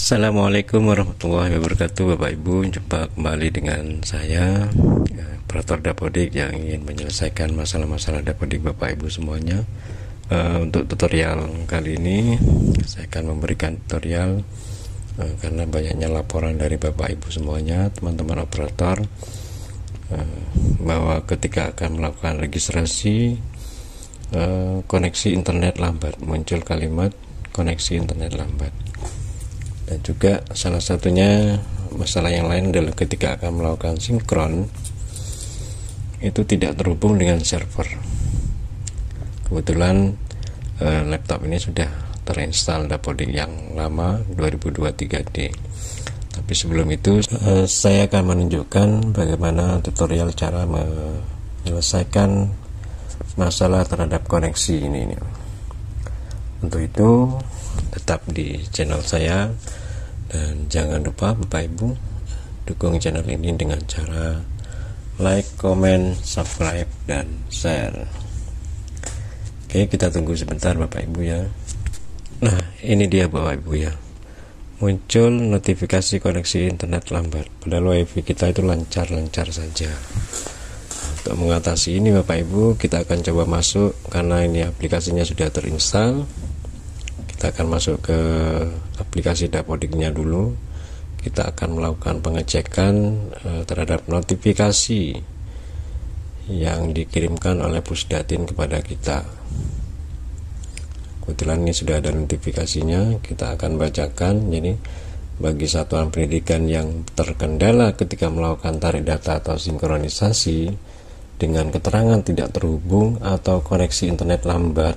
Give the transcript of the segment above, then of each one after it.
Assalamualaikum warahmatullahi wabarakatuh. Bapak Ibu, jumpa kembali dengan saya, operator Dapodik yang ingin menyelesaikan masalah-masalah Dapodik Bapak Ibu semuanya. Untuk tutorial kali ini saya akan memberikan tutorial karena banyaknya laporan dari Bapak Ibu semuanya, teman-teman operator, bahwa ketika akan melakukan registrasi koneksi internet lambat, muncul kalimat koneksi internet lambat. Dan juga salah satunya masalah yang lain adalah ketika akan melakukan sinkron itu tidak terhubung dengan server. Kebetulan laptop ini sudah terinstall Dapodik yang lama 2023D. Tapi sebelum itu saya akan menunjukkan bagaimana tutorial cara menyelesaikan masalah terhadap koneksi ini. Untuk itu tetap di channel saya, dan jangan lupa Bapak Ibu dukung channel ini dengan cara like, comment, subscribe, dan share. Oke, kita tunggu sebentar Bapak Ibu ya. Nah, ini dia Bapak Ibu ya, muncul notifikasi koneksi internet lambat, padahal wifi kita itu lancar-lancar saja. Untuk mengatasi ini Bapak Ibu, kita akan coba masuk, karena ini aplikasinya sudah terinstall. Kita akan masuk ke aplikasi Dapodiknya dulu. Kita akan melakukan pengecekan terhadap notifikasi yang dikirimkan oleh Pusdatin kepada kita. Kebetulan ini sudah ada notifikasinya, kita akan bacakan. Jadi bagi satuan pendidikan yang terkendala ketika melakukan tarik data atau sinkronisasi dengan keterangan tidak terhubung atau koneksi internet lambat,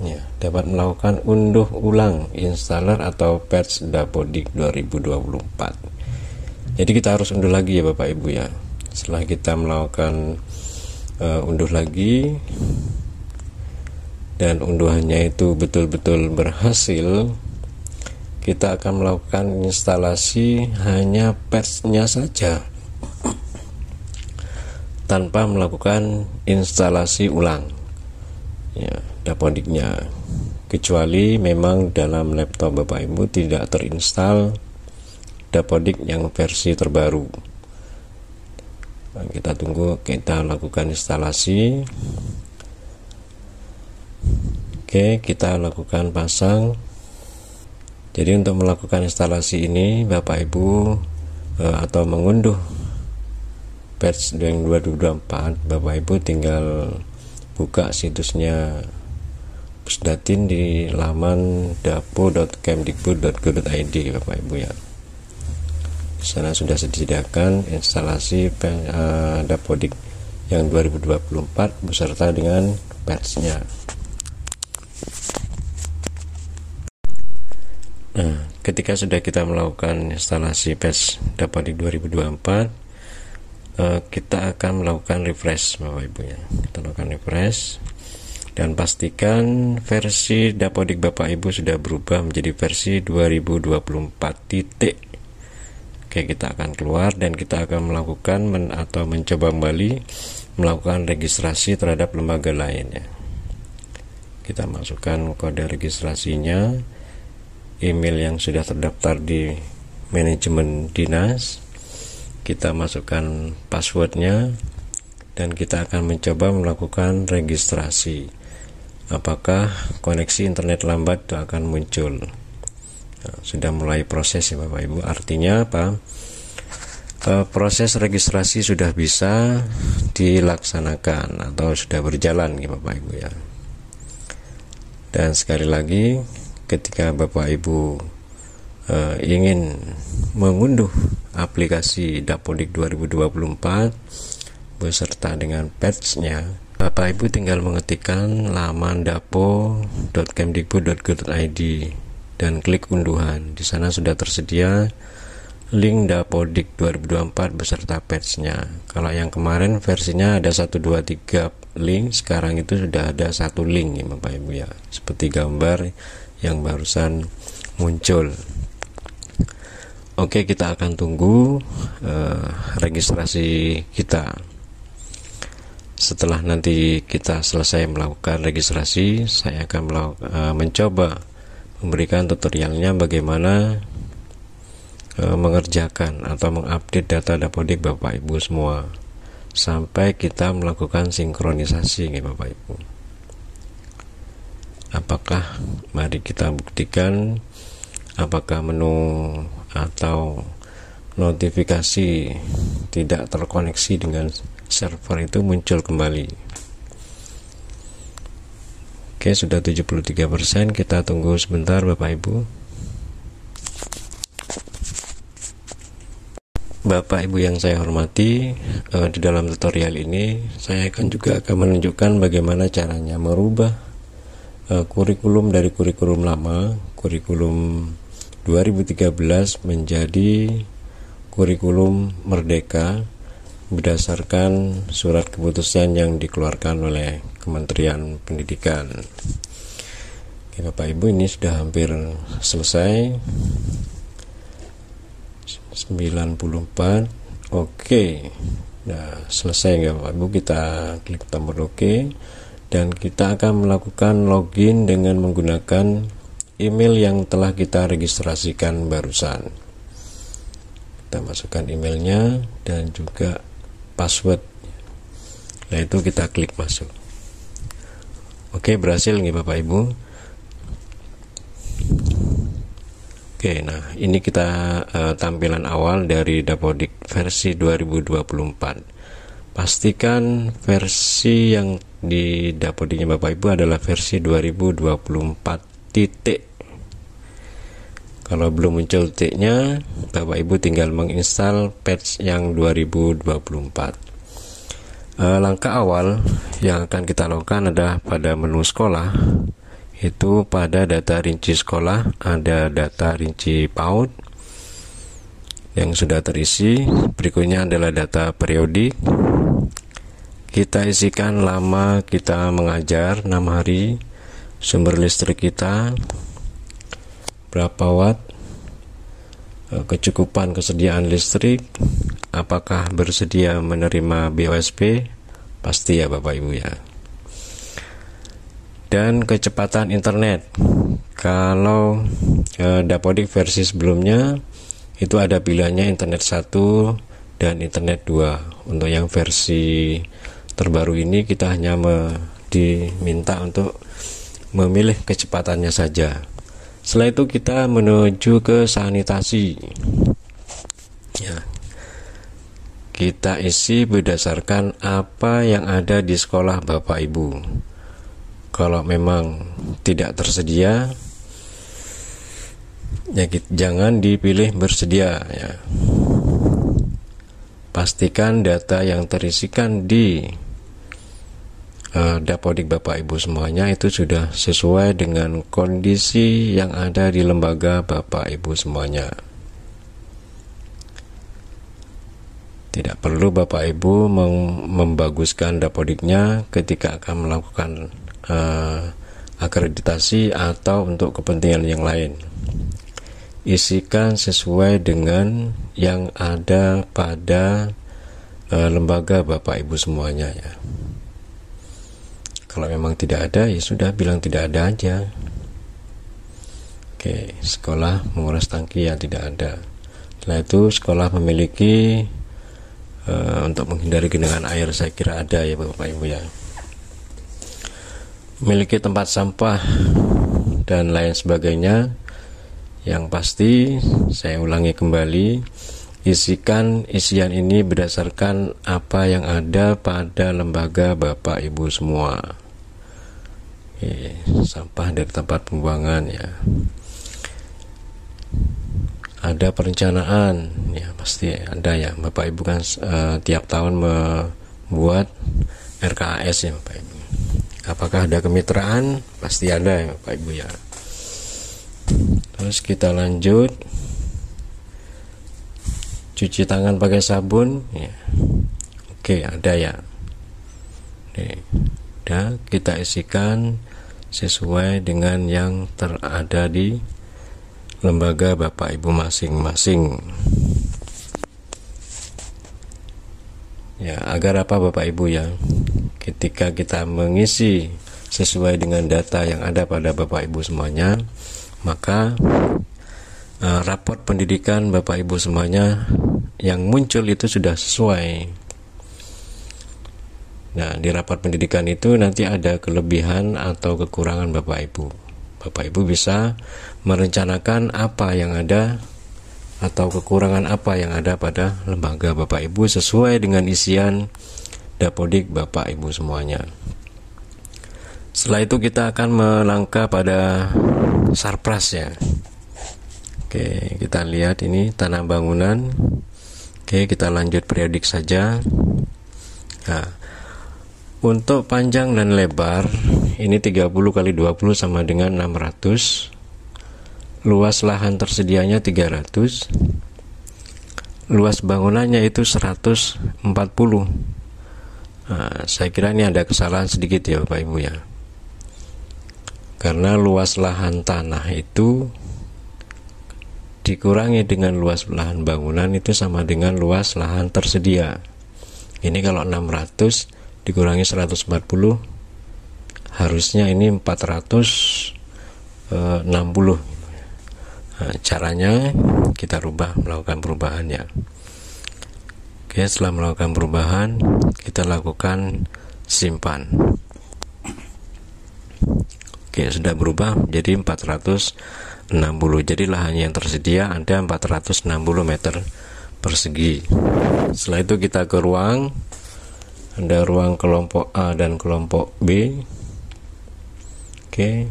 ya, dapat melakukan unduh ulang installer atau patch Dapodik 2024. Jadi kita harus unduh lagi ya Bapak Ibu ya. Setelah kita melakukan unduh lagi dan unduhannya itu betul-betul berhasil, kita akan melakukan instalasi hanya patch-nya saja tanpa melakukan instalasi ulang ya Dapodiknya, kecuali memang dalam laptop Bapak Ibu tidak terinstall Dapodik yang versi terbaru. Nah, kita tunggu, kita lakukan instalasi. Oke, kita lakukan pasang. Jadi untuk melakukan instalasi ini Bapak Ibu atau mengunduh patch yang 2024, Bapak Ibu tinggal buka situsnya Pusdatin di laman dapo.kemdikbud.go.id Bapak Ibu ya. Di sana sudah disediakan instalasi Dapodik yang 2024 beserta dengan patch-nya. Nah, ketika sudah kita melakukan instalasi patch Dapodik 2024, kita akan melakukan refresh Bapak Ibu ya. Kita lakukan refresh dan pastikan versi Dapodik Bapak Ibu sudah berubah menjadi versi 2024 titik. Oke, kita akan keluar dan kita akan melakukan atau mencoba kembali melakukan registrasi terhadap lembaga lain ya. Kita masukkan kode registrasinya, email yang sudah terdaftar di manajemen dinas, kita masukkan passwordnya, dan kita akan mencoba melakukan registrasi. Apakah koneksi internet lambat itu akan muncul? Nah, sudah mulai proses ya Bapak Ibu. Artinya apa? Proses registrasi sudah bisa dilaksanakan atau sudah berjalan ya Bapak Ibu ya. Dan sekali lagi, ketika Bapak Ibu ingin mengunduh aplikasi Dapodik 2024 beserta dengan patch-nya, Bapak Ibu tinggal mengetikkan laman dapo.kemdikbud.go.id dan klik unduhan. Di sana sudah tersedia link Dapodik 2024 beserta patch-nya. Kalau yang kemarin versinya ada 1, 2, 3 link, sekarang itu sudah ada 1 link ya Bapak Ibu ya, seperti gambar yang barusan muncul. Oke, kita akan tunggu registrasi kita. Setelah nanti kita selesai melakukan registrasi, saya akan mencoba memberikan tutorialnya bagaimana mengerjakan atau mengupdate data Dapodik Bapak Ibu semua sampai kita melakukan sinkronisasi nih Bapak Ibu. Apakah, mari kita buktikan apakah menu atau notifikasi tidak terkoneksi dengan server itu muncul kembali. Oke, sudah 73%, kita tunggu sebentar Bapak Ibu. Bapak Ibu yang saya hormati, di dalam tutorial ini saya juga akan menunjukkan bagaimana caranya merubah kurikulum dari kurikulum lama, kurikulum 2013 menjadi kurikulum Merdeka berdasarkan surat keputusan yang dikeluarkan oleh Kementerian Pendidikan. Oke, Bapak Ibu, ini sudah hampir selesai. 94. Oke. Nah, selesai nggak Bapak Ibu? Kita klik tombol OK dan kita akan melakukan login dengan menggunakan email yang telah kita registrasikan barusan. Kita masukkan emailnya dan juga password. Nah, itu kita klik masuk. Oke, berhasil nih Bapak Ibu. Oke, nah ini kita tampilan awal dari Dapodik versi 2024. Pastikan versi yang di Dapodiknya Bapak Ibu adalah versi 2024 titik. Kalau belum muncul titiknya, Bapak Ibu tinggal menginstal patch yang 2024. Langkah awal yang akan kita lakukan adalah pada menu sekolah. Itu pada data rinci sekolah ada data rinci PAUD yang sudah terisi. Berikutnya adalah data periodik. Kita isikan lama kita mengajar 6 hari, sumber listrik kita berapa watt, kecukupan kesediaan listrik, apakah bersedia menerima BOSP, pasti ya Bapak Ibu ya. Dan kecepatan internet. Kalau Dapodik versi sebelumnya itu ada pilihannya internet 1 dan internet 2. Untuk yang versi terbaru ini kita hanya diminta untuk memilih kecepatannya saja. Setelah itu kita menuju ke sanitasi. Ya. Kita isi berdasarkan apa yang ada di sekolah Bapak Ibu. Kalau memang tidak tersedia, ya jangan dipilih bersedia ya. Pastikan data yang terisikan di Dapodik Bapak Ibu semuanya itu sudah sesuai dengan kondisi yang ada di lembaga Bapak Ibu semuanya. Tidak perlu Bapak Ibu membaguskan Dapodiknya ketika akan melakukan akreditasi atau untuk kepentingan yang lain. Isikan sesuai dengan yang ada pada lembaga Bapak Ibu semuanya ya. Kalau memang tidak ada, ya sudah bilang tidak ada aja. Oke, sekolah menguras tangki ya tidak ada. Setelah itu sekolah memiliki untuk menghindari genangan air, saya kira ada ya Bapak Ibu ya. Memiliki tempat sampah dan lain sebagainya. Yang pasti saya ulangi kembali, isikan isian ini berdasarkan apa yang ada pada lembaga Bapak Ibu semua. Sampah dari tempat pembuangan ya. Ada perencanaan ya, pasti ada ya Bapak Ibu kan tiap tahun membuat RKAS ya Bapak Ibu. Apakah ada kemitraan? Pasti ada ya Bapak Ibu ya. Terus kita lanjut, cuci tangan pakai sabun ya. Oke, ada ya. Dan kita isikan sesuai dengan yang terada di lembaga Bapak Ibu masing-masing. Ya, agar apa Bapak Ibu ya? Ketika kita mengisi sesuai dengan data yang ada pada Bapak Ibu semuanya, maka raport pendidikan Bapak Ibu semuanya yang muncul itu sudah sesuai. Nah, di raport pendidikan itu nanti ada kelebihan atau kekurangan Bapak Ibu. Bapak Ibu bisa merencanakan apa yang ada atau kekurangan apa yang ada pada lembaga Bapak Ibu sesuai dengan isian Dapodik Bapak Ibu semuanya. Setelah itu kita akan melangkah pada sarpras ya. Oke, kita lihat ini tanah bangunan. Oke, kita lanjut periodik saja. Nah, untuk panjang dan lebar ini 30 kali 20 sama dengan 600. Luas lahan tersedianya 300. Luas bangunannya itu 140. Nah, saya kira ini ada kesalahan sedikit ya Bapak Ibu ya. Karena luas lahan tanah itu dikurangi dengan luas lahan bangunan itu sama dengan luas lahan tersedia. Ini kalau 600 dikurangi 140, harusnya ini 460. Nah, caranya kita melakukan perubahan ya. Oke, setelah melakukan perubahan kita lakukan simpan. Oke, sudah berubah jadi 460. Jadi lahan yang tersedia ada 460 meter persegi. Setelah itu kita ke ruang, ada ruang kelompok A dan kelompok B. Oke,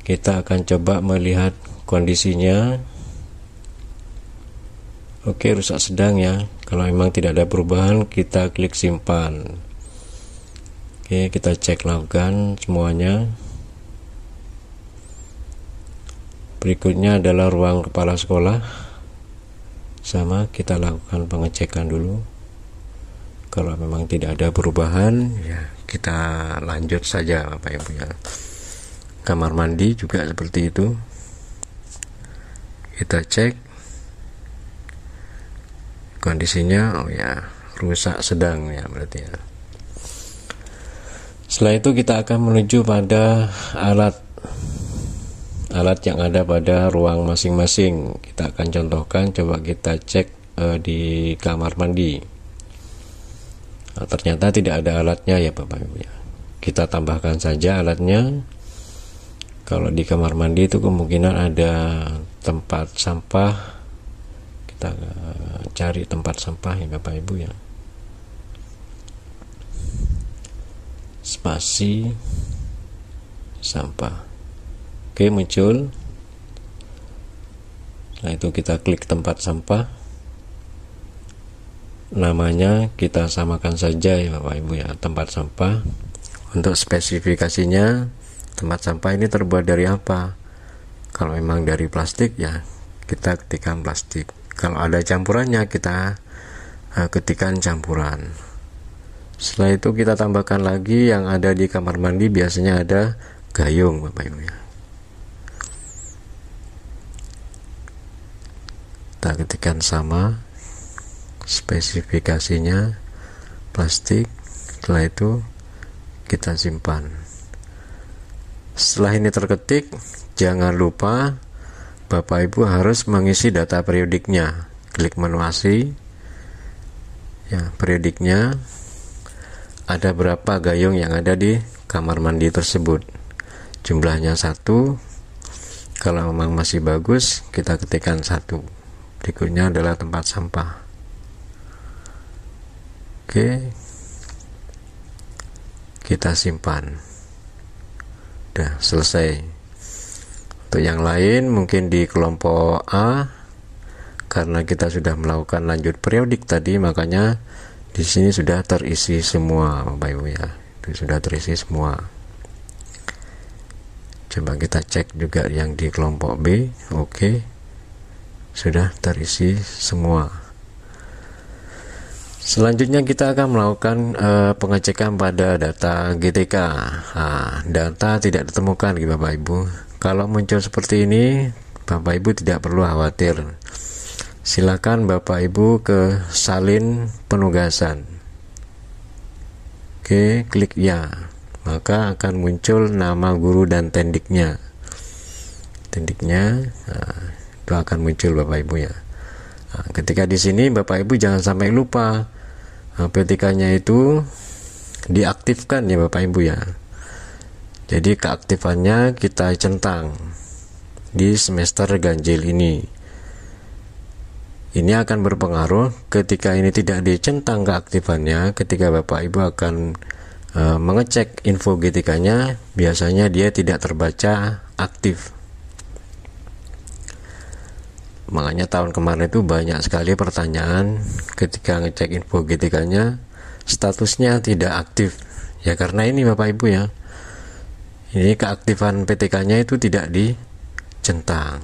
kita akan coba melihat kondisinya. Oke, rusak sedang ya. Kalau memang tidak ada perubahan kita klik simpan. Oke, kita cek lakukan semuanya. Berikutnya adalah ruang kepala sekolah. Sama, kita lakukan pengecekan dulu. Kalau memang tidak ada perubahan ya kita lanjut saja Bapak Ibu ya. Kamar mandi juga seperti itu. Kita cek kondisinya, oh ya, rusak sedang ya berarti ya. Setelah itu kita akan menuju pada alat yang ada pada ruang masing-masing. Kita akan contohkan, coba kita cek di kamar mandi. Nah, ternyata tidak ada alatnya ya Bapak Ibu ya. Kita tambahkan saja alatnya. Kalau di kamar mandi itu kemungkinan ada tempat sampah. Kita cari tempat sampah ya Bapak Ibu ya. Spasi sampah. Oke, muncul. Setelah itu kita klik tempat sampah. Namanya kita samakan saja ya Bapak Ibu ya, tempat sampah. Untuk spesifikasinya, tempat sampah ini terbuat dari apa? Kalau memang dari plastik ya kita ketikkan plastik. Kalau ada campurannya kita ketikkan campuran. Setelah itu kita tambahkan lagi yang ada di kamar mandi, biasanya ada gayung Bapak Ibu ya. Kita ketikkan sama spesifikasinya plastik. Setelah itu kita simpan. Setelah ini terketik, jangan lupa Bapak Ibu harus mengisi data periodiknya. Klik menu ASI ya, periodiknya ada berapa gayung yang ada di kamar mandi tersebut. Jumlahnya 1. Kalau memang masih bagus kita ketikkan 1. Berikutnya adalah tempat sampah. Oke, kita simpan. Udah selesai. Untuk yang lain mungkin di kelompok A, karena kita sudah melakukan lanjut periodik tadi, makanya di sini sudah terisi semua Bapak Ibu ya. Itu sudah terisi semua. Coba kita cek juga yang di kelompok B. Oke, sudah terisi semua. Selanjutnya kita akan melakukan pengecekan pada data GTK. Nah, data tidak ditemukan Bapak Ibu. Kalau muncul seperti ini, Bapak Ibu tidak perlu khawatir. Silakan Bapak Ibu ke salin penugasan. Oke, klik ya. Maka akan muncul nama guru dan tendiknya. Tendiknya, nah, itu akan muncul Bapak Ibu ya. Nah, ketika di sini Bapak Ibu jangan sampai lupa PTK-nya itu diaktifkan ya Bapak Ibu ya. Jadi keaktifannya kita centang di semester ganjil ini. Ini akan berpengaruh ketika ini tidak dicentang keaktifannya. Ketika Bapak Ibu akan mengecek info GTK-nya, biasanya dia tidak terbaca aktif. Makanya tahun kemarin itu banyak sekali pertanyaan ketika ngecek info GTK-nya, statusnya tidak aktif. Ya karena ini Bapak Ibu ya, ini keaktifan PTK-nya itu tidak dicentang.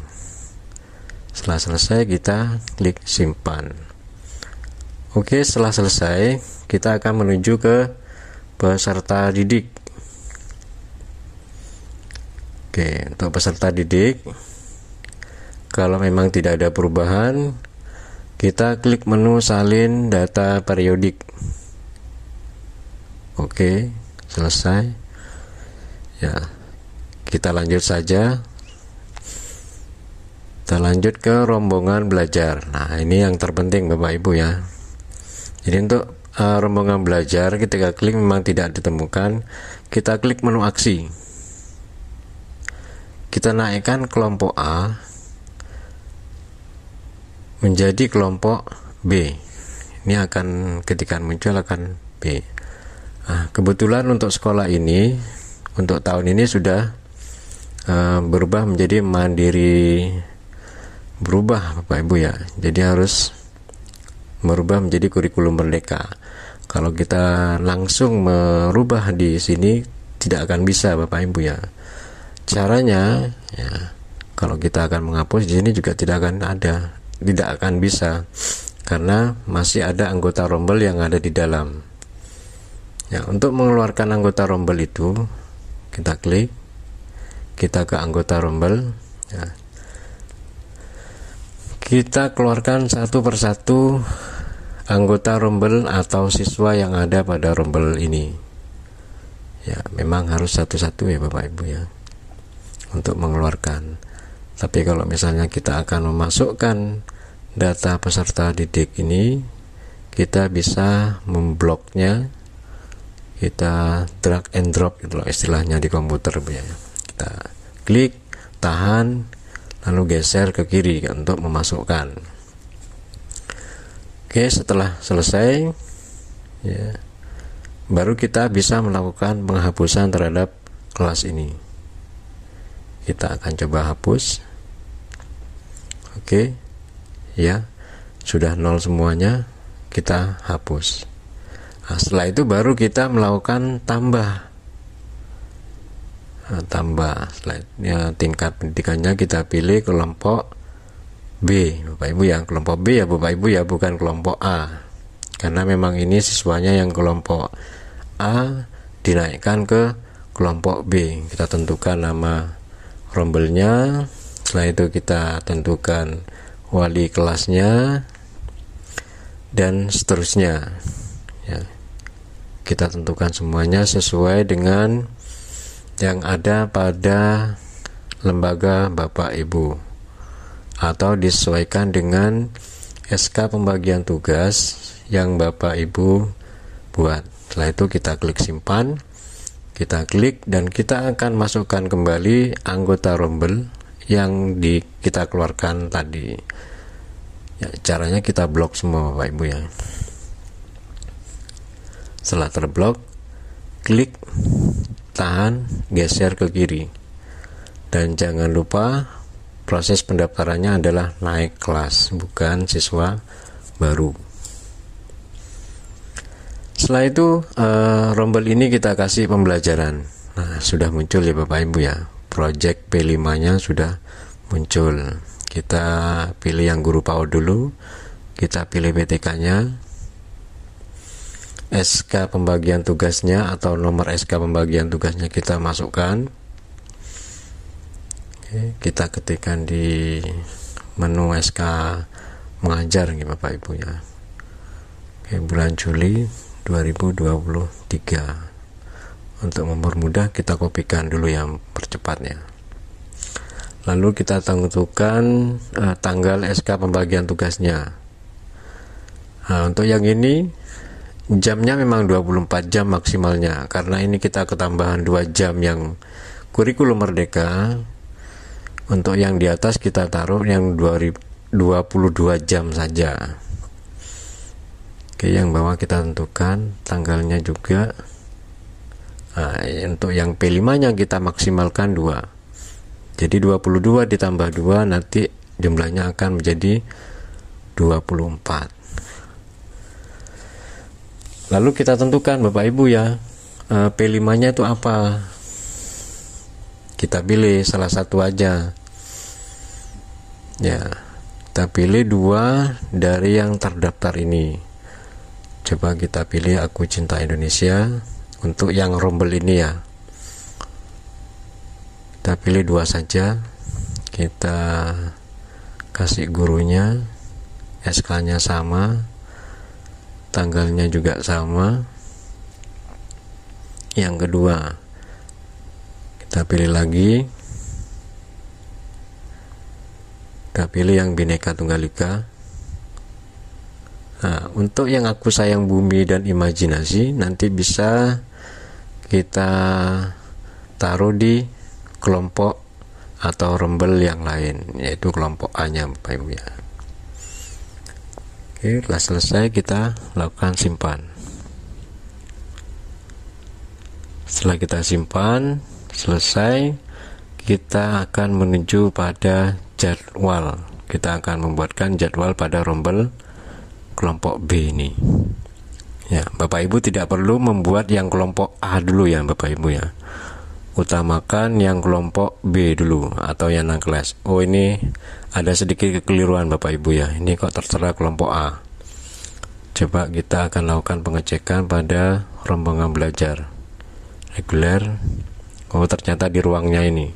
Setelah selesai kita klik simpan. Oke, setelah selesai kita akan menuju ke peserta didik. Oke, untuk peserta didik, kalau memang tidak ada perubahan, kita klik menu salin data periodik. Oke, selesai. Ya, kita lanjut saja. Kita lanjut ke rombongan belajar. Nah, ini yang terpenting Bapak Ibu ya. Jadi untuk rombongan belajar, ketika klik memang tidak ditemukan, kita klik menu aksi. Kita naikkan kelompok A menjadi kelompok B. Ini akan ketika muncul akan B. Nah, kebetulan untuk sekolah ini, untuk tahun ini sudah berubah menjadi mandiri, berubah Bapak Ibu ya. Jadi harus merubah menjadi kurikulum merdeka. Kalau kita langsung merubah di sini tidak akan bisa Bapak Ibu ya. Caranya ya, kalau kita akan menghapus di sini juga tidak akan bisa karena masih ada anggota rombel yang ada di dalam. Ya, untuk mengeluarkan anggota rombel itu kita klik, kita ke anggota rombel ya. Kita keluarkan satu persatu anggota rombel atau siswa yang ada pada rombel ini. Ya, memang harus satu-satu ya Bapak Ibu ya untuk mengeluarkan. Tapi kalau misalnya kita akan memasukkan data peserta didik ini, kita bisa membloknya. Kita drag and drop gitu loh istilahnya di komputer ya. Kita klik, tahan, lalu geser ke kiri untuk memasukkan. Oke, setelah selesai ya, baru kita bisa melakukan penghapusan terhadap kelas ini. Kita akan coba hapus. Oke ya, sudah nol semuanya, kita hapus. Nah, setelah itu baru kita melakukan tambah. Tambah selanjutnya tingkat pendidikannya kita pilih kelompok B Bapak Ibu ya, kelompok B ya Bapak Ibu ya, bukan kelompok A, karena memang ini siswanya yang kelompok A dinaikkan ke kelompok B. Kita tentukan nama rombelnya, setelah itu kita tentukan wali kelasnya dan seterusnya ya. Kita tentukan semuanya sesuai dengan yang ada pada lembaga Bapak Ibu atau disesuaikan dengan SK pembagian tugas yang Bapak Ibu buat. Setelah itu kita klik simpan, kita klik dan kita akan masukkan kembali anggota rombel yang kita keluarkan tadi ya. Caranya kita blok semua Bapak Ibu ya. Setelah terblok, klik, tahan, geser ke kiri, dan jangan lupa proses pendaftarannya adalah naik kelas, bukan siswa baru. Setelah itu rombel ini kita kasih pembelajaran. Nah, sudah muncul ya Bapak Ibu ya, project P5 nya sudah muncul. Kita pilih yang guru PAUD dulu, kita pilih PTK nya, SK pembagian tugasnya atau nomor SK pembagian tugasnya kita masukkan. Oke, kita ketikkan di menu SK mengajar nih Bapak Ibu ya. Oke, bulan Juli 2023. Untuk mempermudah kita kopikan dulu yang percepatnya. Lalu kita tentukan tanggal SK pembagian tugasnya. Nah, untuk yang ini jamnya memang 24 jam maksimalnya, karena ini kita ketambahan 2 jam yang kurikulum merdeka. Untuk yang di atas kita taruh yang 22 jam saja. Oke, yang bawah kita tentukan tanggalnya juga. Nah, untuk yang P5 nya kita maksimalkan 2. Jadi 22 ditambah 2 nanti jumlahnya akan menjadi 24. Lalu kita tentukan Bapak Ibu ya, P5 nya itu apa? Kita pilih salah satu aja. Ya, kita pilih 2 dari yang terdaftar ini. Coba kita pilih Aku Cinta Indonesia untuk yang rombel ini ya. Kita pilih 2 saja, kita kasih gurunya, SK nya sama, tanggalnya juga sama. Yang kedua kita pilih lagi, kita pilih yang Bhinneka Tunggal Ika. Nah, untuk yang Aku Sayang Bumi dan Imajinasi nanti bisa kita taruh di kelompok atau rembel yang lain, yaitu kelompok A nya Bapak Ibu ya. Oke, setelah selesai kita lakukan simpan. Setelah kita simpan selesai, kita akan menuju pada jadwal. Kita akan membuatkan jadwal pada rombel kelompok B ini ya. Bapak Ibu tidak perlu membuat yang kelompok A dulu ya Bapak Ibu ya, utamakan yang kelompok B dulu atau yang non kelas. Oh, ini ada sedikit kekeliruan Bapak Ibu ya, ini kok tertera kelompok A. Coba kita akan lakukan pengecekan pada rombongan belajar reguler. Oh, ternyata di ruangnya ini,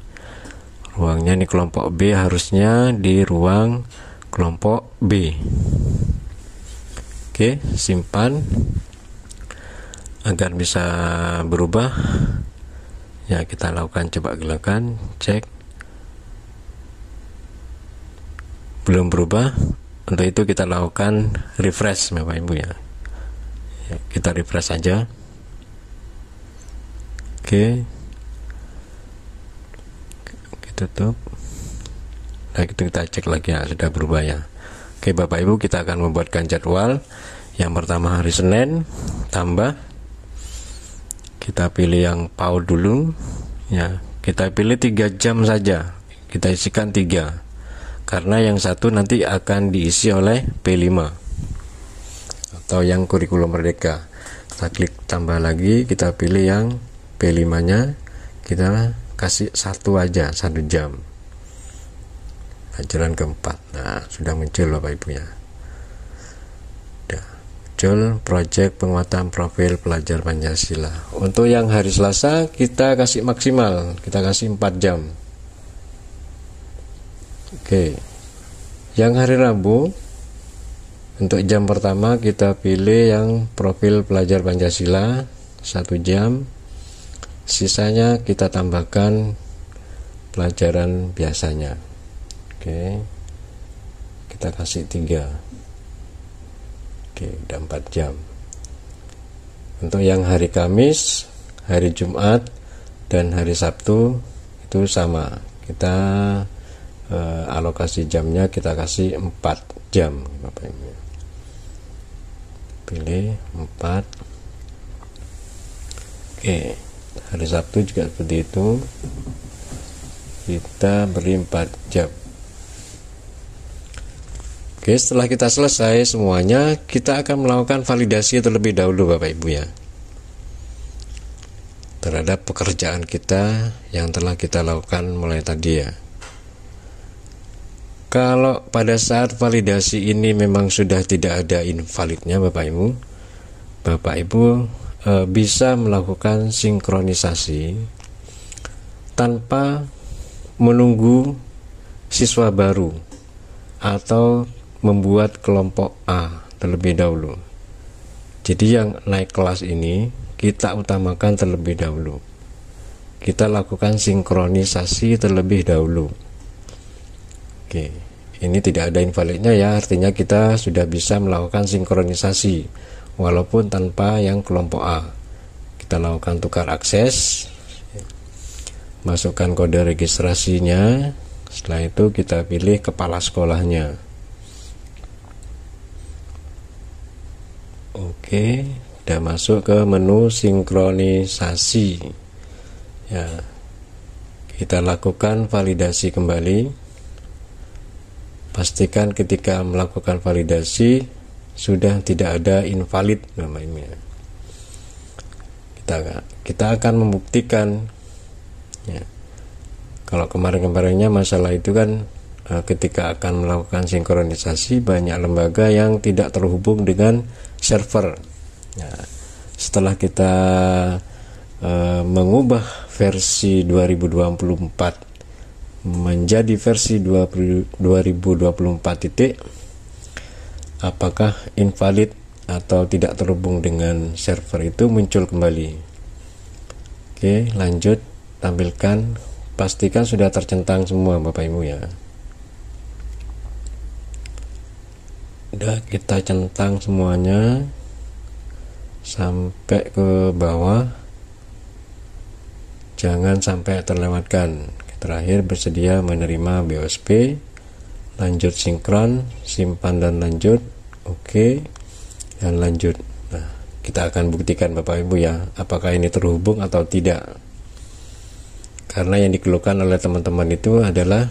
ruangnya ini kelompok B, harusnya di ruang kelompok B. Oke, simpan agar bisa berubah. Ya, kita lakukan coba gerakan, cek. Belum berubah. Untuk itu kita lakukan refresh Bapak Ibu ya. Ya, kita refresh saja. Oke. Kita tutup. Nah, itu kita cek lagi ya, sudah berubah ya. Oke Bapak Ibu, kita akan membuatkan jadwal. Yang pertama hari Senin, tambah. Kita pilih yang PAUD dulu ya, kita pilih 3 jam saja, kita isikan 3 karena yang satu nanti akan diisi oleh P5 atau yang kurikulum merdeka. Kita klik tambah lagi, kita pilih yang P5 nya, kita kasih 1 aja, 1 jam. Pelajaran keempat. Nah, sudah muncul Bapak Ibu ya. Proyek penguatan profil pelajar Pancasila. Untuk yang hari Selasa kita kasih maksimal, kita kasih 4 jam. Oke. Yang hari Rabu untuk jam pertama kita pilih yang profil pelajar Pancasila 1 jam. Sisanya kita tambahkan pelajaran biasanya. Oke. Kita kasih 3. Oke, udah 4 jam. Untuk yang hari Kamis, hari Jumat, dan hari Sabtu itu sama. Kita alokasi jamnya kita kasih 4 jam Bapak Ibu. Pilih 4. Oke, hari Sabtu juga seperti itu. Kita beri 4 jam. Oke, setelah kita selesai semuanya, kita akan melakukan validasi terlebih dahulu Bapak Ibu ya, terhadap pekerjaan kita yang telah kita lakukan mulai tadi ya. Kalau pada saat validasi ini memang sudah tidak ada invalidnya Bapak Ibu bisa melakukan sinkronisasi tanpa menunggu siswa baru atau membuat kelompok A terlebih dahulu. Jadi yang naik kelas ini kita utamakan terlebih dahulu. Kita lakukan sinkronisasi terlebih dahulu. Oke, ini tidak ada invalidnya ya, artinya kita sudah bisa melakukan sinkronisasi walaupun tanpa yang kelompok A. Kita lakukan tukar akses, masukkan kode registrasinya, setelah itu kita pilih kepala sekolahnya. Oke, sudah masuk ke menu sinkronisasi ya. Kita lakukan validasi kembali. Pastikan ketika melakukan validasi sudah tidak ada invalid namanya. Kita akan membuktikan ya. Kalau kemarin-kemarinnya masalah itu kan ketika akan melakukan sinkronisasi banyak lembaga yang tidak terhubung dengan server ya. Setelah kita mengubah versi 2024 menjadi versi 2024 titik, apakah invalid atau tidak terhubung dengan server itu muncul kembali. Oke, lanjut, tampilkan, pastikan sudah tercentang semua Bapak Ibu ya. Udah kita centang semuanya sampai ke bawah, jangan sampai terlewatkan. Terakhir, bersedia menerima BOSP, lanjut sinkron, simpan dan lanjut, oke, dan lanjut. Nah, kita akan buktikan Bapak Ibu ya, apakah ini terhubung atau tidak. Karena yang dikeluhkan oleh teman-teman itu adalah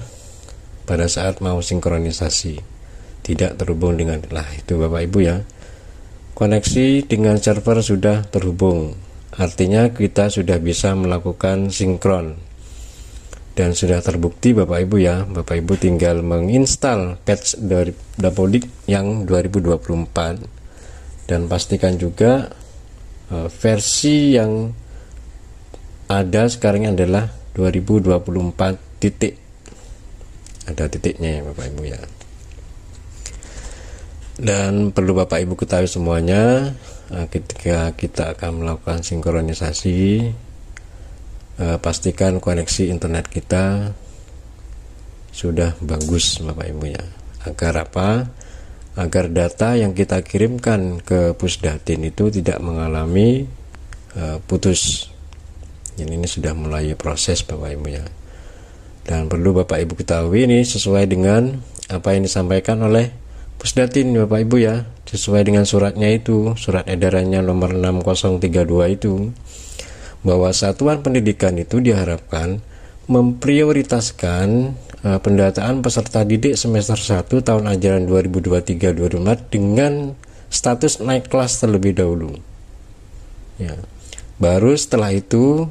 pada saat mau sinkronisasi tidak terhubung dengan, lah itu Bapak Ibu ya, koneksi dengan server sudah terhubung, artinya kita sudah bisa melakukan sinkron dan sudah terbukti Bapak Ibu ya. Bapak Ibu tinggal menginstal patch dari Dapodik yang 2024 dan pastikan juga versi yang ada sekarang adalah 2024 titik, ada titiknya ya Bapak Ibu ya. Dan perlu Bapak Ibu ketahui semuanya, ketika kita akan melakukan sinkronisasi, pastikan koneksi internet kita sudah bagus Bapak Ibu ya. Agar apa? Agar data yang kita kirimkan ke Pusdatin itu tidak mengalami putus. Jadi ini sudah mulai proses Bapak Ibu ya. Dan perlu Bapak Ibu ketahui ini sesuai dengan apa yang disampaikan oleh Pusdatin Bapak Ibu ya, sesuai dengan suratnya itu, surat edarannya nomor 6032 itu, bahwa satuan pendidikan itu diharapkan memprioritaskan pendataan peserta didik semester 1 tahun ajaran 2023-2024 dengan status naik kelas terlebih dahulu ya. Baru setelah itu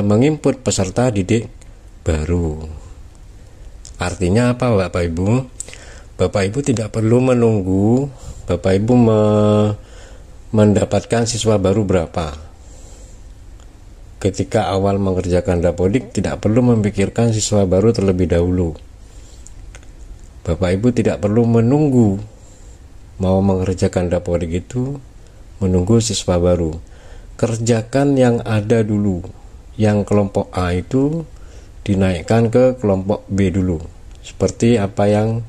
menginput peserta didik baru. Artinya apa Bapak Ibu? Bapak Ibu tidak perlu menunggu Bapak Ibu mendapatkan siswa baru berapa. Ketika awal mengerjakan Dapodik tidak perlu memikirkan siswa baru terlebih dahulu. Bapak Ibu tidak perlu menunggu mau mengerjakan Dapodik itu menunggu siswa baru. Kerjakan yang ada dulu. Yang kelompok A itu dinaikkan ke kelompok B dulu. Seperti apa yang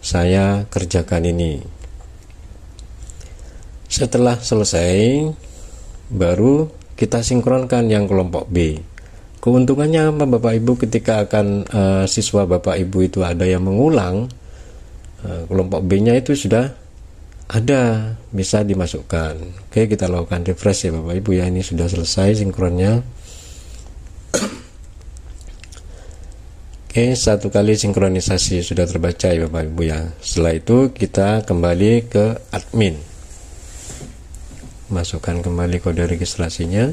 saya kerjakan ini. Setelah selesai baru kita sinkronkan yang kelompok B. Keuntungannya apa Bapak Ibu ketika akan siswa Bapak Ibu itu ada yang mengulang, kelompok B nya itu sudah ada, bisa dimasukkan. Oke, kita lakukan refresh ya Bapak Ibu ya. Ini sudah selesai sinkronnya. Oke, satu kali sinkronisasi sudah terbaca ya Bapak Ibu ya. Setelah itu kita kembali ke admin, masukkan kembali kode registrasinya.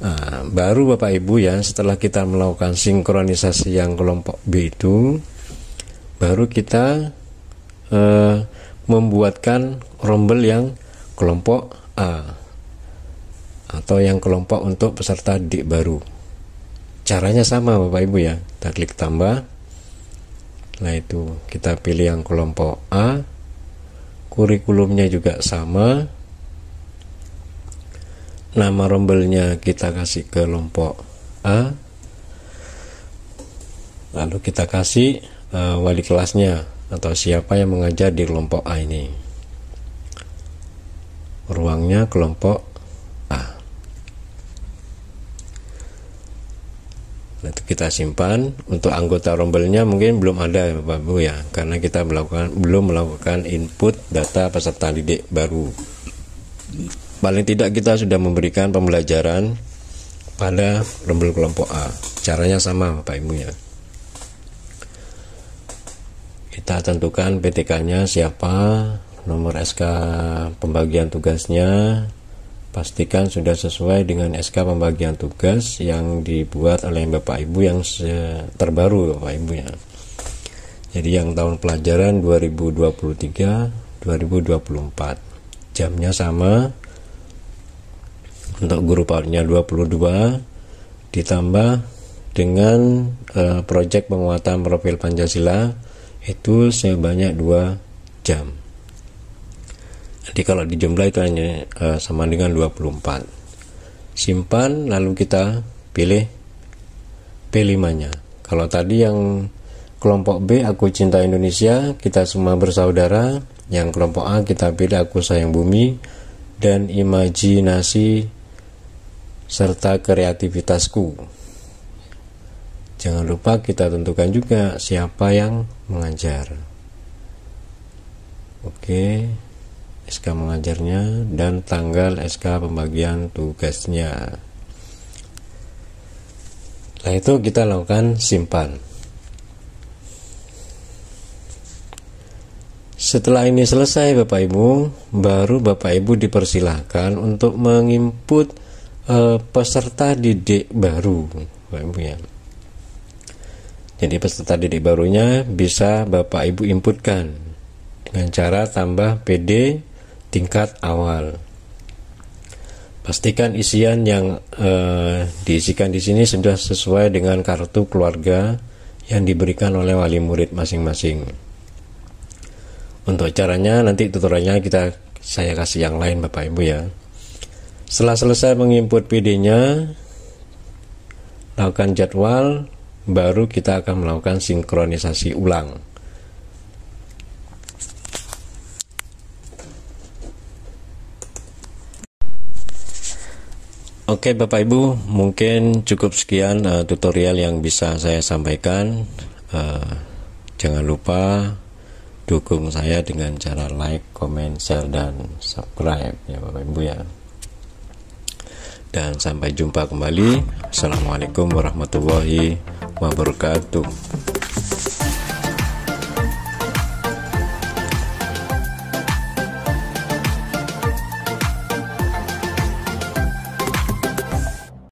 Nah, baru Bapak Ibu ya, setelah kita melakukan sinkronisasi yang kelompok B itu, baru kita membuatkan rombel yang kelompok A atau yang kelompok untuk peserta didik baru. Caranya sama Bapak Ibu ya, kita klik tambah. Nah itu kita pilih yang kelompok A, kurikulumnya juga sama, nama rombelnya kita kasih ke kelompok A, Lalu kita kasih wali kelasnya atau siapa yang mengajar di kelompok A ini. Ruangnya kelompok A. Itu kita simpan. Untuk anggota rombelnya mungkin belum ada Bapak Ibu ya, karena kita belum melakukan input data peserta didik baru. Paling tidak kita sudah memberikan pembelajaran pada rombel kelompok A. Caranya sama Bapak Ibu ya. Kita tentukan PTK-nya siapa, nomor SK pembagian tugasnya. Pastikan sudah sesuai dengan SK pembagian tugas yang dibuat oleh Bapak Ibu yang terbaru Bapak Ibu ya. Jadi yang tahun pelajaran 2023-2024. Jamnya sama. Untuk guru PAUD-nya 22 ditambah dengan proyek penguatan profil Pancasila itu sebanyak 2 jam. Jadi kalau dijumlah itu hanya sama dengan 24. Simpan, lalu kita pilih P5-nya. Kalau tadi yang kelompok B Aku Cinta Indonesia, kita semua bersaudara. Yang kelompok A kita pilih Aku Sayang Bumi dan Imajinasi serta Kreativitasku. Jangan lupa kita tentukan juga siapa yang mengajar. Oke. SK mengajarnya dan tanggal SK pembagian tugasnya. Setelah itu kita lakukan simpan. Setelah ini selesai Bapak Ibu, baru Bapak Ibu dipersilahkan untuk menginput peserta didik baru Bapak Ibu ya. Jadi peserta didik barunya bisa Bapak Ibu inputkan dengan cara tambah PD tingkat awal. Pastikan isian yang diisikan di sini sudah sesuai dengan kartu keluarga yang diberikan oleh wali murid masing-masing. Untuk caranya nanti tutorialnya saya kasih yang lain Bapak Ibu ya. Setelah selesai menginput PD-nya, lakukan jadwal, baru kita akan melakukan sinkronisasi ulang. Oke Bapak Ibu, mungkin cukup sekian tutorial yang bisa saya sampaikan. Jangan lupa dukung saya dengan cara like, comment, share, dan subscribe ya Bapak Ibu ya. Dan sampai jumpa kembali. Assalamualaikum warahmatullahi wabarakatuh.